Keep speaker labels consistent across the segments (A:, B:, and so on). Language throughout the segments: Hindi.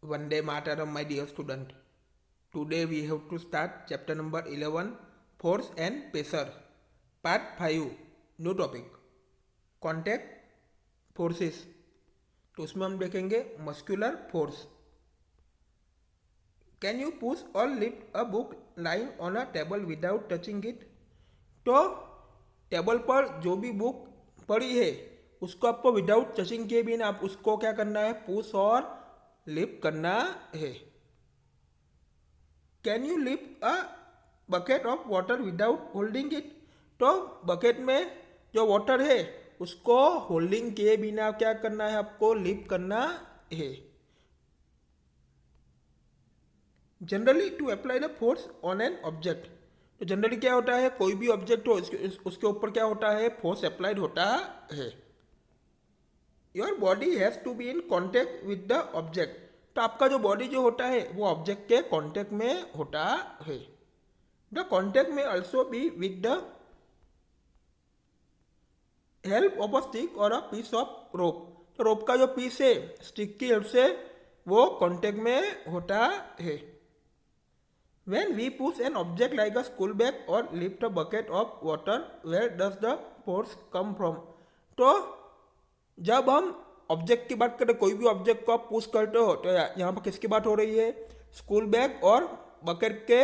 A: Vande Mataram, my dear student. Today we have to start chapter number 11, Force and Pressure, part 5, new topic contact forces. तो उसमें हम देखेंगे muscular force. Can you push or lift a book lying on a table without touching it. तो टेबल पर जो भी बुक पड़ी है उसको आपको विदाउट टचिंग किए बिना आप उसको क्या करना है, पुश और लिफ्ट करना है। Can you lift a bucket of water without holding it. तो बकेट में जो वाटर है उसको होल्डिंग किए बिना क्या करना है, आपको लिफ्ट करना है। Generally to apply the force on an object. तो जनरली क्या होता है, कोई भी ऑब्जेक्ट हो उसके ऊपर क्या होता है, फोर्स अप्लाइड होता है। Your body has to be in contact with the object. तो आपका जो बॉडी जो होता है वो ऑब्जेक्ट के कॉन्टेक्ट में होता है। द कॉन्टेक्ट में also be with the help of a stick और अ पीस ऑफ रोप। तो रोप का जो पीस है स्टिक की हेल्प से वो कॉन्टेक्ट में होता है। When we push an object like a school bag or lift a bucket of water, where does the force come from? तो जब हम ऑब्जेक्ट की बात करें, कोई भी ऑब्जेक्ट को आप पुश करते हो तो यहाँ पर किसकी बात हो रही है, स्कूल बैग और बकेट के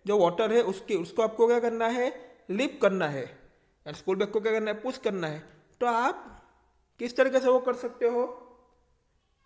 A: जो वाटर है उसको आपको क्या करना है, लिफ्ट करना है। एंड स्कूल बैग को क्या करना है, पुश करना है। तो आप किस तरीके से वो कर सकते हो,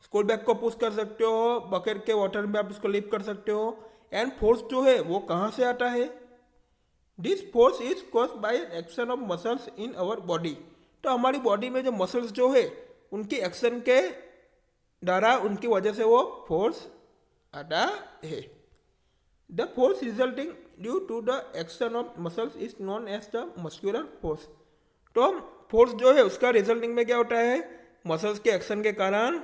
A: स्कूल बैग को पुश कर सकते हो, बकेट के वाटर में आप उसको लिफ्ट कर सकते हो। एंड फोर्स जो है वो कहाँ से आता है, this force is cause by action of muscles in our body. तो हमारी बॉडी में जो मसल्स जो है उनकी एक्शन के द्वारा, उनकी वजह से वो फोर्स आता है। The force resulting due to the action of muscles is known as the muscular force. तो फोर्स जो है उसका रिजल्टिंग में क्या होता है, मसल्स के एक्शन के कारण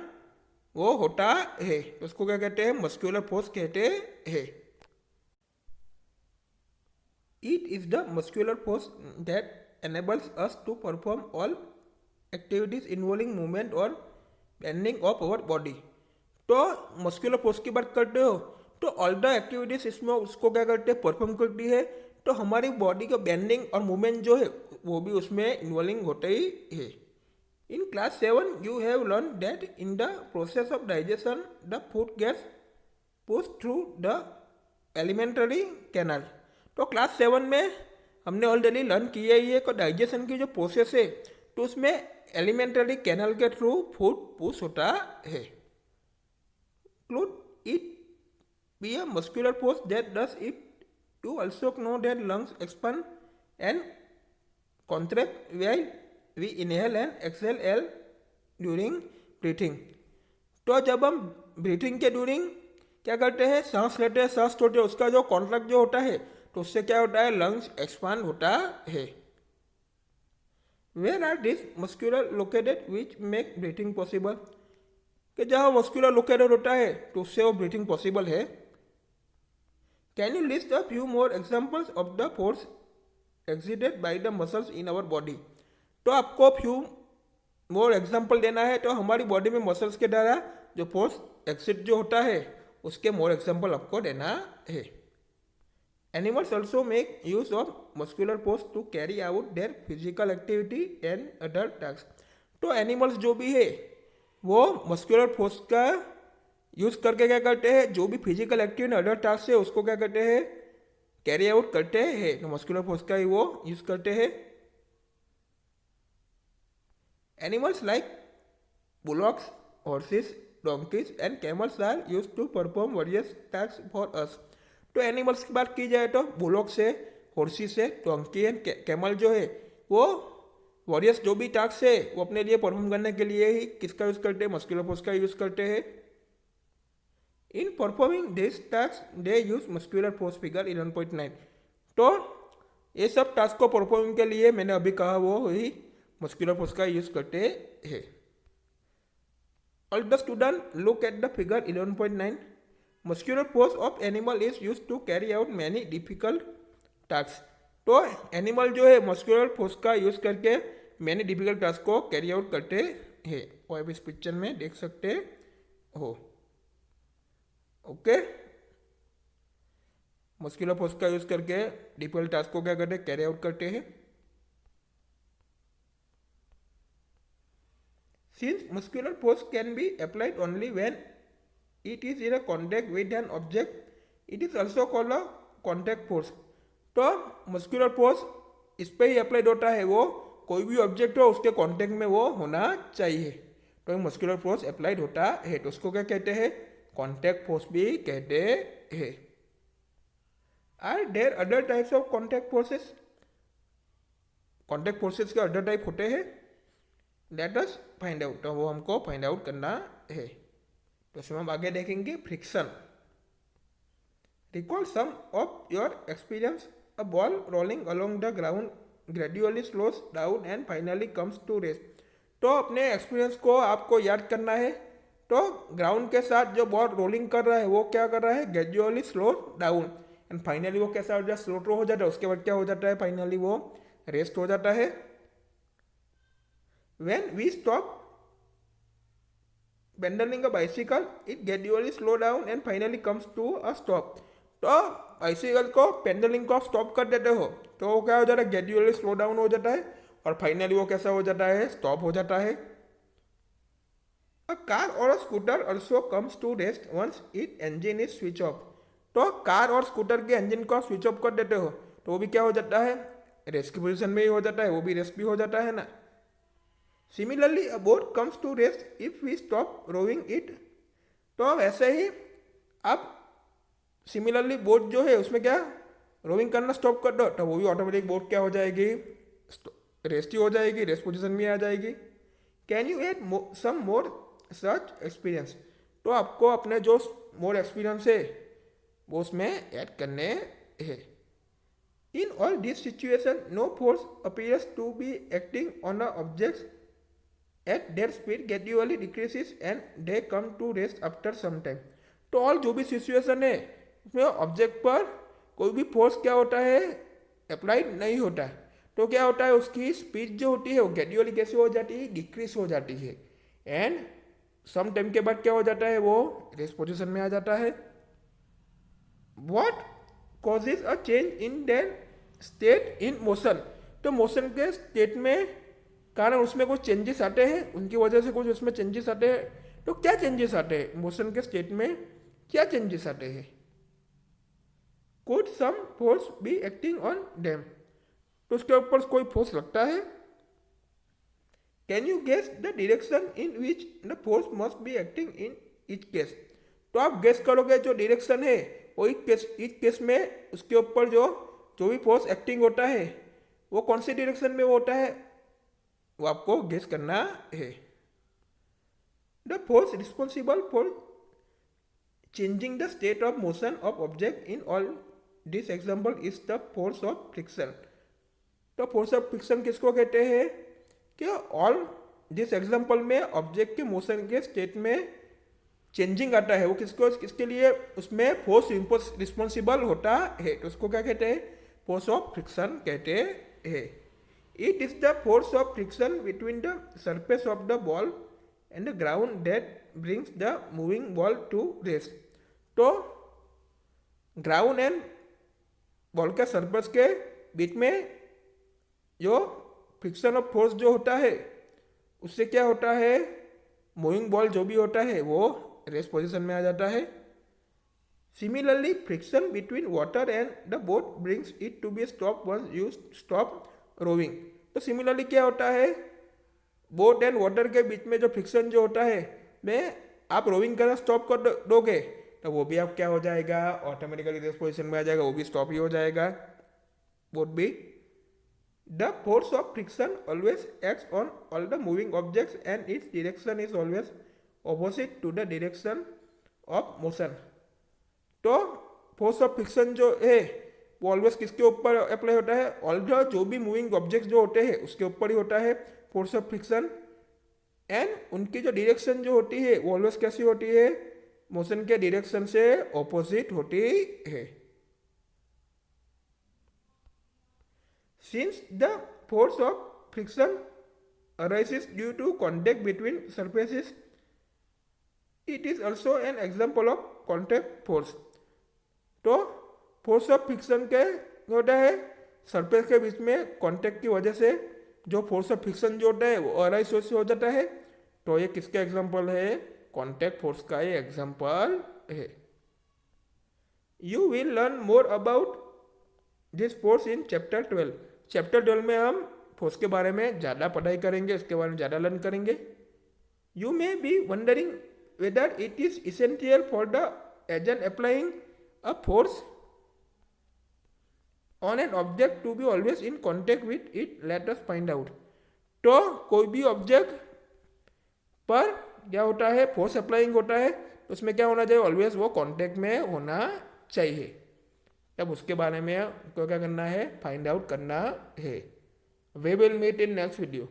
A: वो होता है। उसको क्या कहते हैं, मस्कुलर फोर्स कहते हैं। It is the muscular force that enables us to perform all activities involving movement और bending of our body। तो मस्कुलर फोर्स की बात करते हो तो ऑल द एक्टिविटीज इसमें उसको क्या करते हैं, परफॉर्म करती है। तो हमारी बॉडी का बेंडिंग और मूवमेंट जो है वो भी उसमें इन्वॉल्विंग होते ही है। In class 7, you have learned that in the process of digestion, the food gets pushed through the alimentary canal। तो क्लास 7 में हमने ऑलरेडी लर्न किया ही है कि डाइजेशन की जो प्रोसेस है तो उसमें एलिमेंट्री कैनल के थ्रू फूड पुश होता है। Include it be a muscular force that does it। You also know that lungs expand and contract while we inhale and exhale air during breathing। तो जब हम ब्रीथिंग के ड्यूरिंग क्या करते हैं, सांस लेते हैं, सांस छोड़ते हैं, उसका जो कॉन्ट्रैक्ट जो होता है तो उससे क्या होता है, लंग्स एक्सपांड होता है। Where are this muscular located which make breathing possible. कि जहाँ मस्कुलर लोकेटेड होता है तो उससे वो ब्रीथिंग पॉसिबल है। Can you list a few more examples of the force excited by the muscles in our body. तो आपको फ्यू मोर एग्जाम्पल देना है। तो हमारी बॉडी में मसल्स के द्वारा जो फोर्स एक्सिट जो होता है उसके मोर एग्जाम्पल आपको देना है। Animals also make use of muscular force to carry out their physical activity and other task. तो एनिमल्स जो भी है वो मस्कुलर फोर्स का यूज करके क्या करते हैं, जो भी फिजिकल एक्टिविटी अदर टास्क है उसको क्या करते हैं, कैरी आउट करते हैं। तो मस्कुलर फोर्स का ही वो यूज करते हैं। Animals like bullocks, horses, donkeys and camels are used to perform various tasks for us। तो एनिमल्स की बात की जाए तो बुलॉक्स है, हॉर्सेस है, डोंकी एंड कैमल जो है वो वॉरियस जो भी टास्क है वो अपने लिए परफॉर्म करने के लिए ही किसका यूज करते हैं, मस्कुलर फोर्स का यूज करते हैं। In performing this task they use muscular force figure 11.9। तो ये सब टास्क को परफॉर्म के लिए मैंने अभी कहा वो ही मस्कुलर फोर्स का यूज करते हैं। All the student look at the figure 11.9। Muscular force of animal is use to carry out many difficult task. तो एनिमल जो है मस्कुलर फोर्स का यूज करके मैनी डिफिकल्ट टास्क को कैरी आउट करते हैं। और आप इस पिक्चर में देख सकते हो। ओके, मस्कुलर फोर्स का यूज करके डिफिकल्ट टास्क को क्या करते हैं, कैरी आउट करते हैं। Since muscular force can be applied only when it is in a contact with an object it is also called a contact force. तो मस्कुलर फोर्स इस पे ही अप्लाइड होता है, वो कोई भी ऑब्जेक्ट हो उसके कॉन्टैक्ट में वो होना चाहिए, तो मस्कुलर फोर्स अप्लाइड होता है, तो उसको क्या कहते हैं, कॉन्टैक्ट फोर्स भी कहते हैं। Are there other types of contact forces, contact forces के अदर टाइप होते हैं, लेट अस फाइंड आउट, तो वो हमको फाइंड आउट करना है। तो इसमें हम आगे देखेंगे friction. Recall some of your experience, a ball rolling along the ground gradually slows down and finally comes to rest. तो अपने एक्सपीरियंस को आपको याद करना है। तो ग्राउंड के साथ जो बॉल रोलिंग कर रहा है वो क्या कर रहा है, gradually slow down and finally वो कैसा हो जाता है, स्लो हो जाता है, उसके बाद क्या हो जाता है, फाइनली वो रेस्ट हो जाता है। When we stop pedalling a bicycle it gradually slow down and finally comes to a stop. तो बाइसिकल को पेंडलिंग को स्टॉप कर देते हो तो वो क्या हो जाता है, ग्रेजुअली स्लो डाउन हो जाता है और फाइनली वो कैसा हो जाता है, स्टॉप हो जाता है। अ कार और a scooter also comes to rest once it engine is switch off. तो कार और स्कूटर के इंजन को स्विच ऑफ कर देते हो तो वो भी क्या हो जाता है, रेस्ट की पोजीशन में ही हो जाता है, वो भी रेस्ट भी हो जाता है ना। Similarly a boat comes to rest if we stop rowing it. तो वैसे ही अब सिमिलरली बोट जो है उसमें क्या, रोविंग करना स्टॉप कर दो तो वो भी ऑटोमेटिक बोट क्या हो जाएगी, रेस्ट ही हो जाएगी, रेस्ट पोजीशन में आ जाएगी। Can you add some more such experience. तो आपको अपने जो मोर एक्सपीरियंस है वो उसमें ऐड करने हैं। In all this situation no force appears to be acting on the objects at their speed gradually decreases and they come to rest after some time. तो ऑल जो भी सिचुएशन है उसमें ऑब्जेक्ट पर कोई भी फोर्स क्या होता है, अप्लाइड नहीं होता है, तो क्या होता है, उसकी स्पीड जो होती है वो ग्रेजुअली कैसे हो जाती है, डिक्रीज हो जाती है एंड सम टाइम के बाद क्या हो जाता है, वो रेस्ट पोजिशन में आ जाता है। What causes a change in their state in motion. तो मोशन के स्टेट में कारण उसमें कुछ चेंजेस आते हैं, उनकी वजह से कुछ उसमें चेंजेस आते हैं। तो क्या चेंजेस आते हैं मोशन के स्टेट में, क्या चेंजेस आते हैं, could some force be acting on them. तो उसके ऊपर कोई फोर्स लगता है। Can you guess the direction in which the force must be acting in each case. तो आप गेस करोगे जो डायरेक्शन है वो ईच केस में उसके ऊपर जो जो भी फोर्स एक्टिंग होता है वो कौन सी डायरेक्शन में वो होता है, वो आपको गेस करना है। The force responsible for changing the state of motion of object in all this example is the force of friction. तो फोर्स ऑफ फ्रिक्शन किसको कहते हैं कि ऑल दिस एग्जाम्पल में ऑब्जेक्ट के मोशन के स्टेट में चेंजिंग आता है, वो किसको किसके लिए उसमें फोर्स रिस्पॉन्सिबल होता है, तो उसको क्या कहते हैं, फोर्स ऑफ फ्रिक्शन कहते हैं। It is the force of friction between the surface of the ball and the ground that brings the moving ball to rest। तो ग्राउंड एंड बॉल के सरफेस के बीच में जो फ्रिक्शन ऑफ फोर्स जो होता है उससे क्या होता है, मूविंग बॉल जो भी होता है वो रेस्ट पोजीशन में आ जाता है। Similarly friction between water and the boat brings it to be stop once you stop rowing. तो सिमिलरली क्या होता है, बोट एंड वाटर के बीच में जो फ्रिक्शन जो होता है में आप रोविंग करना स्टॉप कर दोगे तो वो भी आप क्या हो जाएगा, ऑटोमेटिकली रेस्ट पोजीशन में आ जाएगा, वो भी स्टॉप ही हो जाएगा, बोट भी। The force of friction always acts on all the moving objects and its direction is always opposite to the direction of motion. तो फोर्स ऑफ फ्रिक्शन जो है वो ऑलवेज किसके ऊपर अप्लाई होता है, ऑल जो भी मूविंग ऑब्जेक्ट्स जो होते हैं उसके ऊपर ही होता है फोर्स ऑफ फ्रिक्शन, एंड उनकी जो डायरेक्शन जो होती है वो ऑलवेज कैसी होती है, मोशन के डायरेक्शन से ऑपोजिट होती है। Since the force of friction arises due to contact between surfaces it is also an example of contact force. तो फोर्स ऑफ फ्रिक्शन के होता है सरफेस के बीच में कॉन्टैक्ट की वजह से जो फोर्स ऑफ फ्रिक्शन जो होता है वो अराइज से हो जाता है। तो ये किसका एग्जाम्पल है? कॉन्टैक्ट फोर्स का ये एग्जाम्पल है। You will learn more about this force in chapter 12। Chapter 12 में हम फोर्स के बारे में ज़्यादा पढ़ाई करेंगे, उसके बारे में ज़्यादा लर्न करेंगे। You may be wondering whether it is essential for the agent applying a force on an object to be always in contact with it, let us find out. तो कोई भी ऑब्जेक्ट पर क्या होता है? फोर्स अप्लाइंग होता है, तो उसमें क्या होना चाहिए? ऑलवेज वो कॉन्टेक्ट में होना चाहिए। अब उसके बारे में क्या करना है? फाइंड आउट करना है। We will meet in next video.